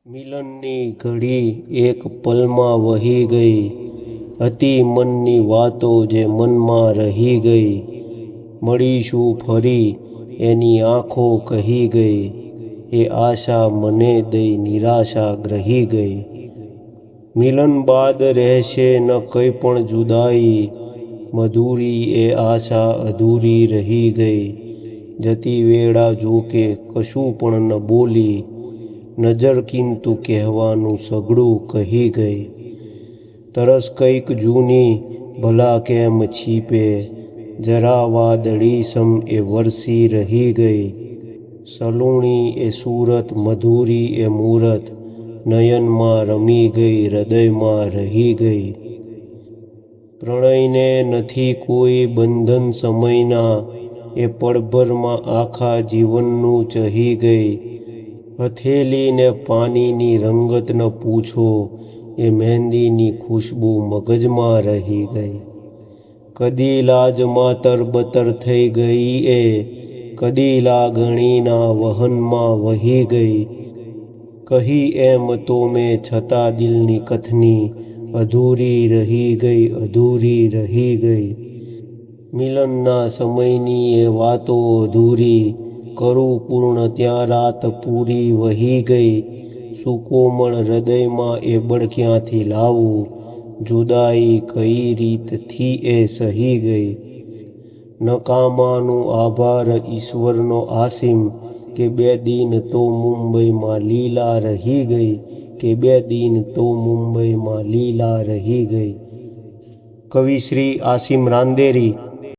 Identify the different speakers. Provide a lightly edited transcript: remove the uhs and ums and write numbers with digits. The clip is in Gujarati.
Speaker 1: મિલનની ઘડી એક પલમાં વહી ગઈ હતી, મનની વાતો જે મનમાં રહી ગઈ. મળીશું ફરી એની આંખો કહી ગઈ, એ આશા મને દઈ નિરાશા ગ્રહી ગઈ. મિલન બાદ રહેશે ન કંઈ પણ જુદાઈ, મધુરી એ આશા અધૂરી રહી ગઈ. જતી વેળા જોકે કશું પણ ન બોલી, નજર કિંતુ કહેવાનું સઘળું કહી ગઈ. તરસ કંઈક જૂની ભલા કેમ છીપે, જરા વાદળી સમ એ વરસી રહી ગઈ. સલૂણી એ સુરત, મધુરી એ મૂરત, નયનમાં રમી ગઈ, હૃદયમાં રહી ગઈ. પ્રણયને નથી કોઈ બંધન સમયના, એ પળભરમાં આખા જીવનનું ચહી ગઈ. હથેલીને પાણીની રંગત ન પૂછો, એ મહેંદીની ખુશ્બુ મગજમાં રહી ગઈ. કદી લાજમાં તરબતર થઈ ગઈ એ, કદી લાગણીના વહનમાં વહી ગઈ. કહી એમ તો મેં છતાં દિલની કથની, અધૂરી રહી ગઈ, અધૂરી રહી ગઈ. મિલનના સમયની એ વાતો અધૂરી, કરું પૂર્ણ ત્યાં રાત પૂરી વહી ગઈ. સુકોમળ હૃદયમાં એ બળ ક્યાંથી લાવું, જુદાઈ કઈ રીતથી એ સહી ગઈ. નકામાનું આભાર ઈશ્વરનો આસીમ, કે બે દિન તો મુંબઈમાં લીલા રહી ગઈ, કે બે દિન તો મુંબઈમાં લીલા રહી ગઈ. કવિશ્રી આસીમ રાંદેરી.